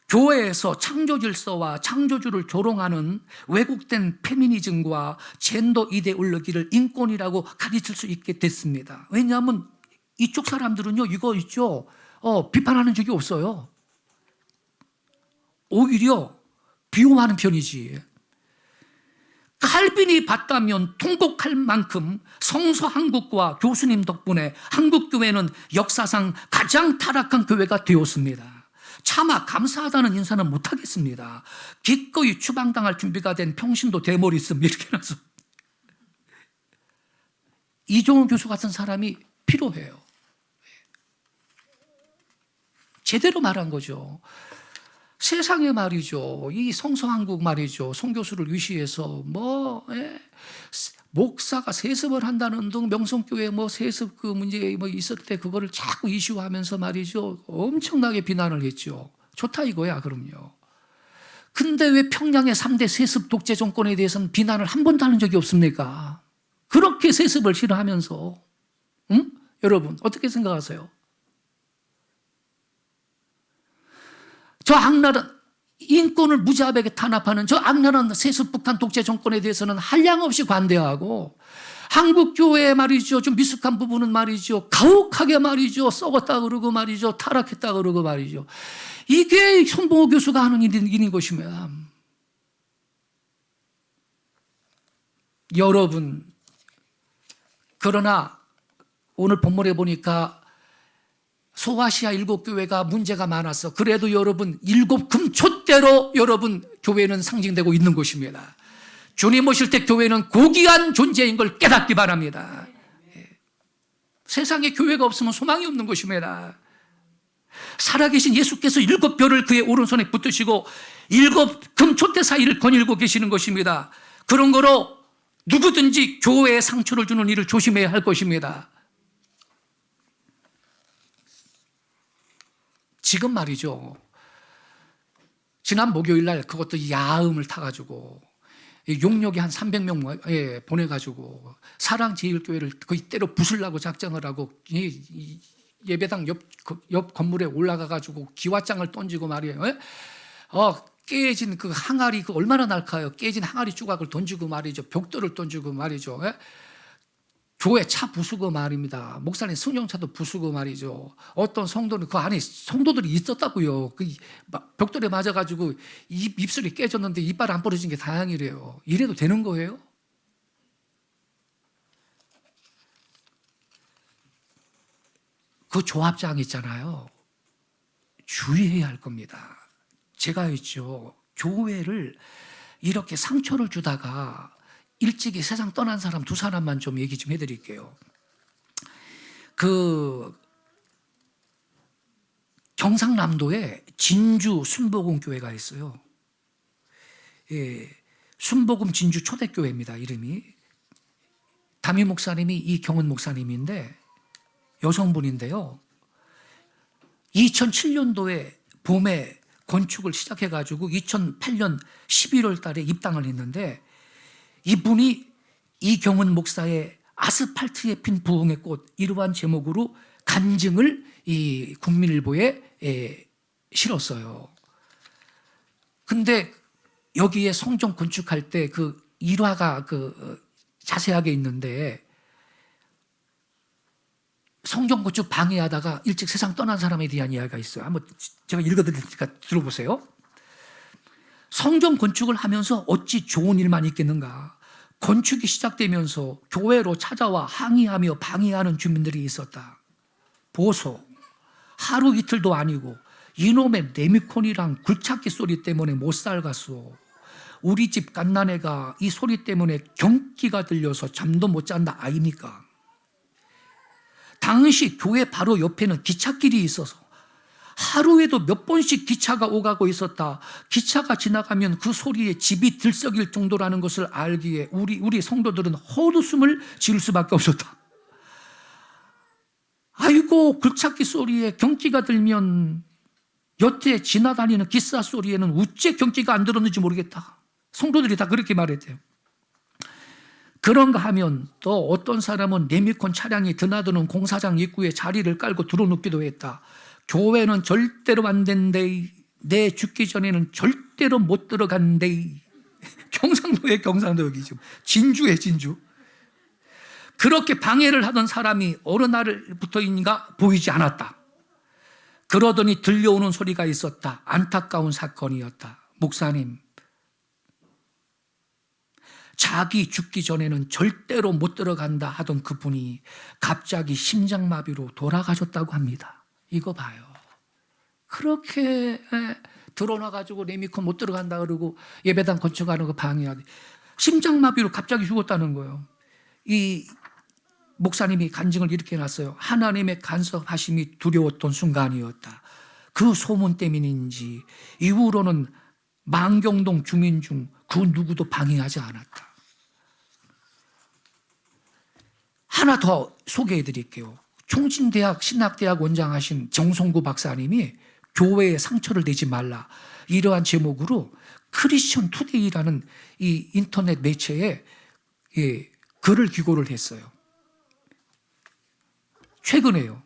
교회에서 창조질서와 창조주를 조롱하는 왜곡된 페미니즘과 젠더 이데올로기를 인권이라고 가르칠 수 있게 됐습니다. 왜냐하면 이쪽 사람들은요, 이거 있죠, 비판하는 적이 없어요. 오히려 비호하는 편이지. 칼빈이 봤다면 통곡할 만큼 성서한국과 교수님 덕분에 한국교회는 역사상 가장 타락한 교회가 되었습니다. 차마 감사하다는 인사는 못하겠습니다. 기꺼이 추방당할 준비가 된 평신도 대머리 있음 이렇게 해서 이종훈 교수 같은 사람이 필요해요. 제대로 말한 거죠. 세상에 말이죠, 이 성서한국 말이죠, 송 교수를 위시해서 목사가 세습을 한다는 등 명성교회 세습 그 문제 있을 때 그거를 자꾸 이슈하면서 말이죠, 엄청나게 비난을 했죠. 좋다 이거야. 그럼요. 근데 왜 평양의 3대 세습 독재 정권에 대해서는 비난을 한 번도 하는 적이 없습니까? 그렇게 세습을 싫어하면서. 응? 여러분 어떻게 생각하세요? 저 악랄은 인권을 무자비하게 탄압하는 저 악랄한 세습북한 독재 정권에 대해서는 한량없이 관대하고, 한국 교회 말이죠, 좀 미숙한 부분은 말이죠, 가혹하게 말이죠, 썩었다 그러고 말이죠, 타락했다 그러고 말이죠. 이게 손봉호 교수가 하는 일인 것입니다. 여러분, 그러나 오늘 본문에 보니까 소아시아 7교회가 문제가 많아서 그래도 여러분 7 금초대로 여러분 교회는 상징되고 있는 것입니다. 주님 오실 때 교회는 고귀한 존재인 걸 깨닫기 바랍니다. 세상에 교회가 없으면 소망이 없는 것입니다. 살아계신 예수께서 7별을 그의 오른손에 붙드시고 7 금초대 사이를 거닐고 계시는 것입니다. 그런 거로 누구든지 교회에 상처를 주는 일을 조심해야 할 것입니다. 지금 말이죠, 지난 목요일 날 그것도 야음을 타가지고 용역이 한 300명 보내가지고 사랑제일교회를 거의 때려 부수려고 작정을 하고 예배당 옆 건물에 올라가가지고 기와장을 던지고 말이에요. 깨진 그 항아리, 그 얼마나 날카요? 깨진 항아리 조각을 던지고 말이죠. 벽돌을 던지고 말이죠. 교회 차 부수고 말입니다. 목사님 승용차도 부수고 말이죠. 어떤 성도는 그 안에 성도들이 있었다고요. 그 벽돌에 맞아가지고 입술이 깨졌는데 이빨 안 부러진 게 다행이래요. 이래도 되는 거예요? 그 조합장 있잖아요. 주의해야 할 겁니다. 제가 있죠, 교회를 이렇게 상처를 주다가 일찍이 세상 떠난 사람 2사람만 좀 얘기 좀 해드릴게요. 그 경상남도에 진주 순복음 교회가 있어요. 순복음 진주 초대교회입니다. 이름이. 담임 목사님이 이경은 목사님인데 여성분인데요. 2007년도에 봄에 건축을 시작해가지고 2008년 11월 달에 입당을 했는데, 이분이 이경은 목사의 아스팔트에 핀 부흥의 꽃, 이러한 제목으로 간증을 이 국민일보에 실었어요. 근데 여기에 성전 건축할 때 그 일화가 자세하게 있는데, 성전 건축 방해하다가 일찍 세상 떠난 사람에 대한 이야기가 있어요. 한번 제가 읽어드릴 테니까 들어보세요. 성전 건축을 하면서 어찌 좋은 일만 있겠는가. 건축이 시작되면서 교회로 찾아와 항의하며 방해하는 주민들이 있었다. 보소, 하루 이틀도 아니고 이놈의 레미콘이랑 굴착기 소리 때문에 못 살겠소. 우리 집 갓난애가 이 소리 때문에 경기가 들려서 잠도 못 잔다 아닙니까? 당시 교회 바로 옆에는 기찻길이 있어서 하루에도 몇 번씩 기차가 오가고 있었다. 기차가 지나가면 그 소리에 집이 들썩일 정도라는 것을 알기에 우리 성도들은 헛웃음을 지을 수밖에 없었다. 아이고, 굴착기 소리에 경기가 들면 여태 지나다니는 기차 소리에는 우째 경기가 안 들었는지 모르겠다. 성도들이 다 그렇게 말했대요. 그런가 하면 또 어떤 사람은 레미콘 차량이 드나드는 공사장 입구에 자리를 깔고 들어눕기도 했다. 교회는 절대로 안 된대. 내 죽기 전에는 절대로 못 들어간대. 경상도에 경상도, 여기 지금 진주에 진주. 그렇게 방해를 하던 사람이 어느 날부터인가 보이지 않았다. 그러더니 들려오는 소리가 있었다. 안타까운 사건이었다. 목사님, 자기 죽기 전에는 절대로 못 들어간다 하던 그분이 갑자기 심장마비로 돌아가셨다고 합니다. 이거 봐요. 그렇게 드러나가지고 레미콘 못 들어간다 그러고 예배당 건축하는 거 방해하고 심장마비로 갑자기 죽었다는 거예요. 이 목사님이 간증을 이렇게 해놨어요. 하나님의 간섭하심이 두려웠던 순간이었다. 그 소문 때문인지 이후로는 망경동 주민 중 그 누구도 방해하지 않았다. 하나 더 소개해 드릴게요. 총신대학 신학대학 원장하신 정성구 박사님이 교회에 상처를 내지 말라, 이러한 제목으로 크리스천 투데이라는 이 인터넷 매체에 글을 기고를 했어요. 최근에요.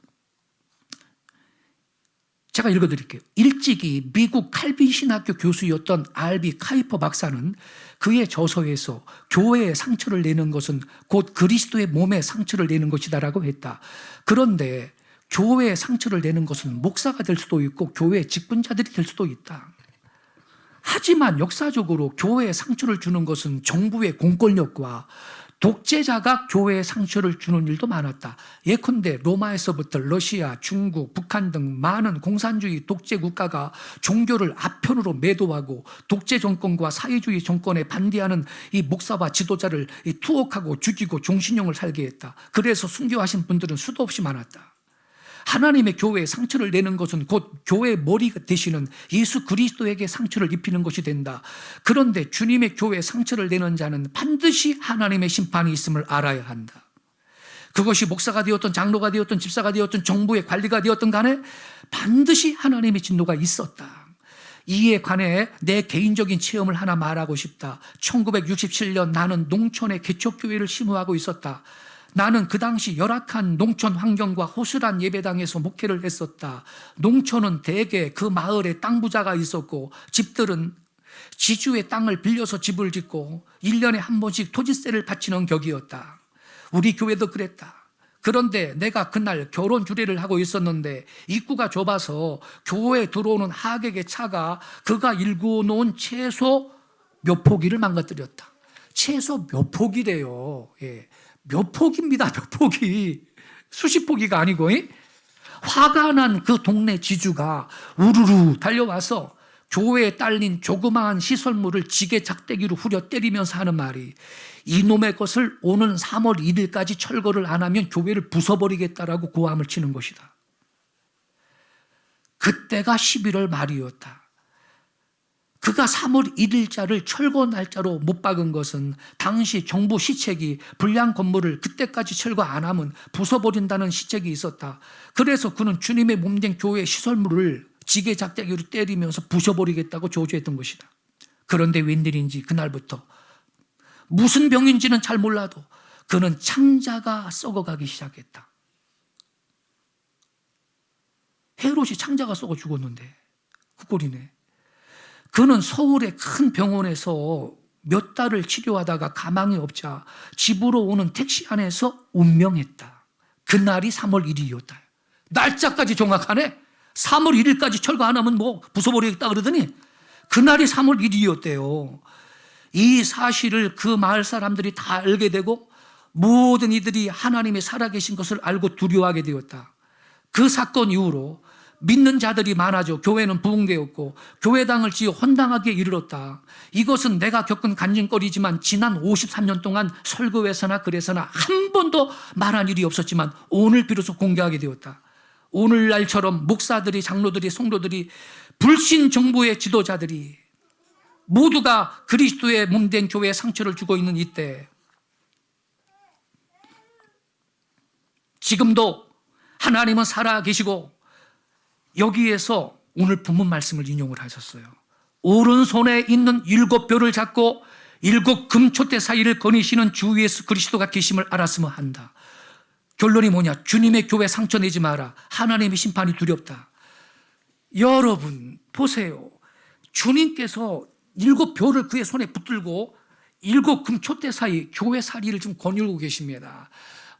제가 읽어드릴게요. 일찍이 미국 칼빈 신학교 교수였던 R.B. 카이퍼 박사는 그의 저서에서 교회에 상처를 내는 것은 곧 그리스도의 몸에 상처를 내는 것이다라고 했다. 그런데 교회에 상처를 내는 것은 목사가 될 수도 있고 교회의 직분자들이 될 수도 있다. 하지만 역사적으로 교회에 상처를 주는 것은 정부의 공권력과 독재자가 교회에 상처를 주는 일도 많았다. 예컨대 로마에서부터 러시아, 중국, 북한 등 많은 공산주의 독재 국가가 종교를 아편으로 매도하고 독재 정권과 사회주의 정권에 반대하는 이 목사와 지도자를 투옥하고 죽이고 종신형을 살게 했다. 그래서 순교하신 분들은 수도 없이 많았다. 하나님의 교회에 상처를 내는 것은 곧 교회의 머리가 되시는 예수 그리스도에게 상처를 입히는 것이 된다. 그런데 주님의 교회에 상처를 내는 자는 반드시 하나님의 심판이 있음을 알아야 한다. 그것이 목사가 되었든 장로가 되었든 집사가 되었든 정부의 관리가 되었든 간에 반드시 하나님의 진노가 있었다. 이에 관해 내 개인적인 체험을 하나 말하고 싶다. 1967년 나는 농촌에 개척교회를 심호하고 있었다. 나는 그 당시 열악한 농촌 환경과 호술한 예배당에서 목회를 했었다. 농촌은 대개 그 마을에 땅 부자가 있었고 집들은 지주의 땅을 빌려서 집을 짓고 1년에 한 번씩 토지세를 바치는 격이었다. 우리 교회도 그랬다. 그런데 내가 그날 결혼 주례를 하고 있었는데 입구가 좁아서 교회에 들어오는 하객의 차가 그가 일구어 놓은 채소 몇 포기를 망가뜨렸다. 채소 몇 포기래요. 예. 몇 포기입니다. 몇 포기. 수십 포기가 아니고. 화가 난 그 동네 지주가 우르르 달려와서 교회에 딸린 조그마한 시설물을 지게 작대기로 후려 때리면서 하는 말이 이놈의 것을 오는 3월 1일까지 철거를 안 하면 교회를 부숴버리겠다라고 고함을 치는 것이다. 그때가 11월 말이었다. 그가 3월 1일자를 철거 날짜로 못 박은 것은 당시 정부 시책이 불량 건물을 그때까지 철거 안 하면 부숴버린다는 시책이 있었다. 그래서 그는 주님의 몸된 교회 시설물을 지게 작대기로 때리면서 부숴버리겠다고 조주했던 것이다. 그런데 웬일인지 그날부터 무슨 병인지는 잘 몰라도 그는 창자가 썩어가기 시작했다. 헤롯이 창자가 썩어 죽었는데 그 꼴이네. 그는 서울의 큰 병원에서 몇 달을 치료하다가 가망이 없자 집으로 오는 택시 안에서 운명했다. 그날이 3월 1일이었다. 날짜까지 정확하네. 3월 1일까지 철거 안 하면 뭐 부숴버리겠다 그러더니 그날이 3월 1일이었대요. 이 사실을 그 마을 사람들이 다 알게 되고 모든 이들이 하나님의 살아계신 것을 알고 두려워하게 되었다. 그 사건 이후로 믿는 자들이 많아져 교회는 부흥되었고 교회당을 지어 헌당하기에 이르렀다. 이것은 내가 겪은 간증거리지만 지난 53년 동안 설교에서나 글에서나 한 번도 말한 일이 없었지만 오늘 비로소 공개하게 되었다. 오늘날처럼 목사들이 장로들이 성도들이 불신 정부의 지도자들이 모두가 그리스도의 몸된 교회에 상처를 주고 있는 이때 지금도 하나님은 살아계시고 여기에서 오늘 본문 말씀을 인용을 하셨어요. 오른손에 있는 7뼈를 잡고 7 금촛대 사이를 거니시는 주 예수 그리스도가 계심을 알았으면 한다. 결론이 뭐냐? 주님의 교회 상처 내지 마라. 하나님의 심판이 두렵다. 여러분 보세요. 주님께서 7뼈를 그의 손에 붙들고 7 금촛대 사이 교회 사리를 좀 거닐고 계십니다.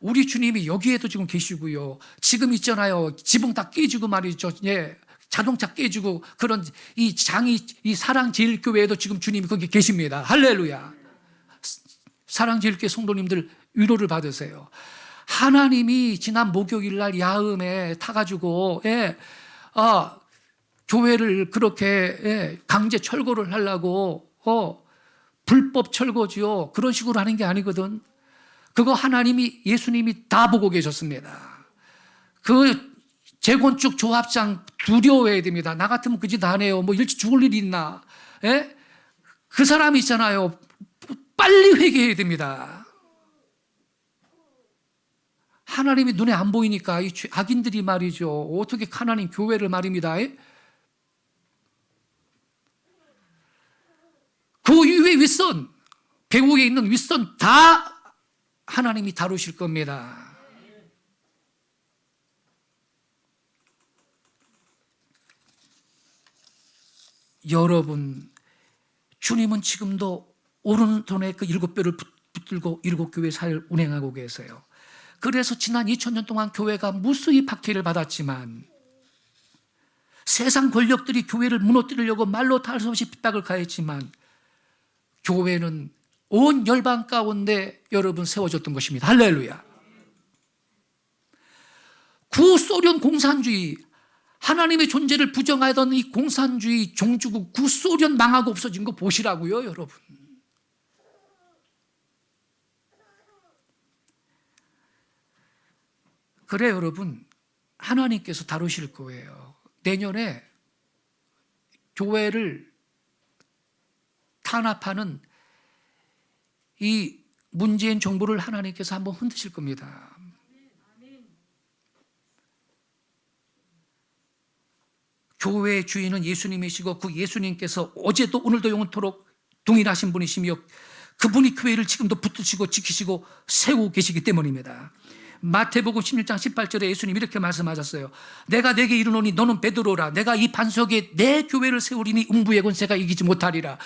우리 주님이 여기에도 지금 계시고요. 지금 있잖아요. 지붕 다 깨지고 말이죠. 예. 자동차 깨지고 그런 이 사랑제일교회에도 지금 주님이 거기 계십니다. 할렐루야. 사랑제일교회 성도님들 위로를 받으세요. 하나님이 지난 목요일 날 야음에 타가지고 교회를 그렇게 강제 철거를 하려고 불법 철거지요. 그런 식으로 하는 게 아니거든. 그거 하나님이 예수님이 다 보고 계셨습니다. 그 재건축 조합장 두려워해야 됩니다. 나 같으면 그 짓 안 해요. 뭐 일찍 죽을 일이 있나? 예? 그 사람이 있잖아요. 빨리 회개해야 됩니다. 하나님이 눈에 안 보이니까 이 악인들이 말이죠. 어떻게 하나님 교회를 말입니다. 그 위에 윗선, 배후에 있는 윗선 다 하나님이 다루실 겁니다. 여러분, 주님은 지금도 오른손에 그 7뼈를 붙들고 7교회 사역을 운행하고 계세요. 그래서 지난 2000년 동안 교회가 무수히 박해를 받았지만, 세상 권력들이 교회를 무너뜨리려고 말로 탈 수 없이 핍박을 가했지만, 교회는 온 열방 가운데 여러분 세워졌던 것입니다. 할렐루야. 구소련 공산주의, 하나님의 존재를 부정하던 이 공산주의 종주국 구소련 망하고 없어진 거 보시라고요, 여러분. 그래, 여러분, 하나님께서 다루실 거예요. 내년에 교회를 탄압하는 이 문재인 정부를 하나님께서 한번 흔드실 겁니다. 교회의 주인은 예수님이시고, 그 예수님께서 어제도 오늘도 영원토록 동일하신 분이시며, 그분이 교회를 지금도 붙드시고 지키시고 세우고 계시기 때문입니다. 마태복음 16장 18절에 예수님 이렇게 말씀하셨어요. 내가 내게 이르노니 너는 베드로라. 내가 이 반석에 내 교회를 세우리니 음부의 권세가 이기지 못하리라.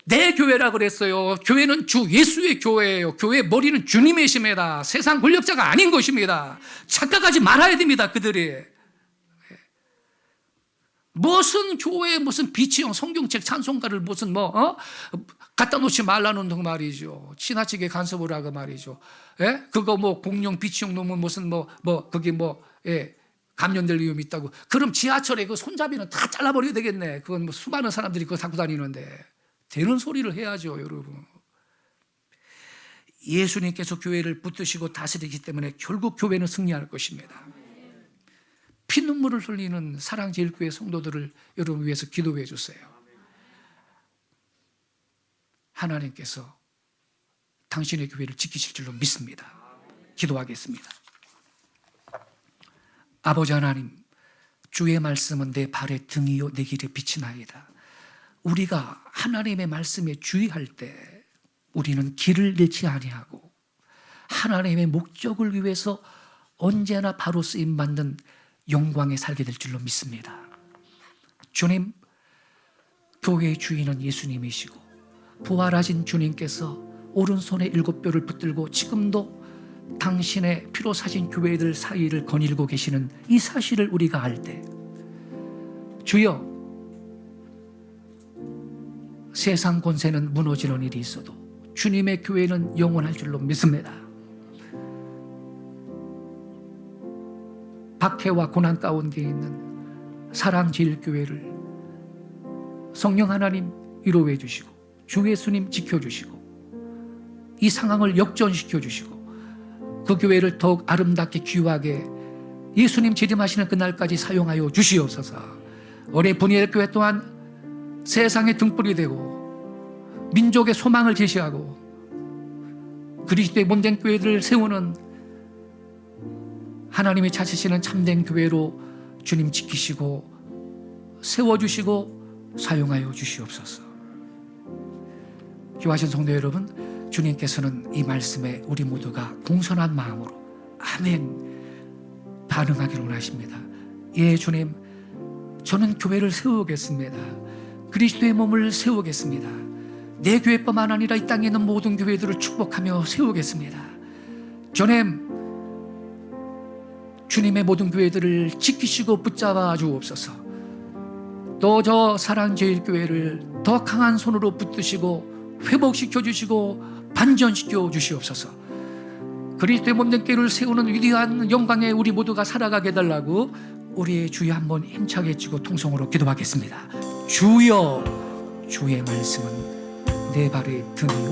내 교회라 그랬어요. 교회는 주 예수의 교회예요. 교회의 머리는 주님이십니다. 세상 권력자가 아닌 것입니다. 착각하지 말아야 됩니다, 그들이. 무슨 교회에 무슨 비치형 성경책 찬송가를 무슨 갖다 놓지 말라는 등 말이죠. 지나치게 간섭을 하고 말이죠. 예? 그거 공룡 비치형 놓으면 무슨 그게 감염될 위험이 있다고. 그럼 지하철에 그 손잡이는 다 잘라버려야 되겠네. 그건 수많은 사람들이 그거 갖고 다니는데. 되는 소리를 해야죠, 여러분. 예수님께서 교회를 붙드시고 다스리기 때문에 결국 교회는 승리할 것입니다. 피눈물을 흘리는 사랑제일교회 성도들을 여러분 위해서 기도해 주세요. 하나님께서 당신의 교회를 지키실 줄로 믿습니다. 기도하겠습니다. 아버지 하나님, 주의 말씀은 내 발의 등이요 내 길의 빛이나이다. 우리가 하나님의 말씀에 주의할 때 우리는 길을 잃지 아니하고 하나님의 목적을 위해서 언제나 바로 쓰임받는 영광에 살게 될 줄로 믿습니다. 주님, 교회의 주인은 예수님이시고 부활하신 주님께서 오른손에 7뼈를 붙들고 지금도 당신의 피로 사신 교회들 사이를 거닐고 계시는 이 사실을 우리가 알 때, 주여, 세상 권세는 무너지는 일이 있어도 주님의 교회는 영원할 줄로 믿습니다. 박해와 고난 가운데 있는 사랑제일교회를 성령 하나님 위로해 주시고 주 예수님 지켜주시고 이 상황을 역전시켜 주시고 그 교회를 더욱 아름답게 귀하게 예수님 재림하시는 그날까지 사용하여 주시옵소서. 올해 분이엘 교회 또한 세상의 등불이 되고 민족의 소망을 제시하고 그리스도의 몸된 교회들을 세우는 하나님이 찾으시는 참된 교회로 주님 지키시고 세워주시고 사용하여 주시옵소서. 귀하신 성도 여러분, 주님께서는 이 말씀에 우리 모두가 공손한 마음으로 아멘 반응하기를 원하십니다. 예, 주님, 저는 교회를 세우겠습니다. 그리스도의 몸을 세우겠습니다. 내 교회뿐만 아니라 이 땅에 있는 모든 교회들을 축복하며 세우겠습니다. 주님, 주님의 모든 교회들을 지키시고 붙잡아 주옵소서. 또 저 사랑제일교회를 더 강한 손으로 붙드시고 회복시켜 주시고 반전시켜 주시옵소서. 그리스도의 몸된 교회를 세우는 위대한 영광에 우리 모두가 살아가게 해달라고 우리의 주여 한번 힘차게 외치고 통성으로 기도하겠습니다. 주여, 주의 말씀은 내 발의 등이요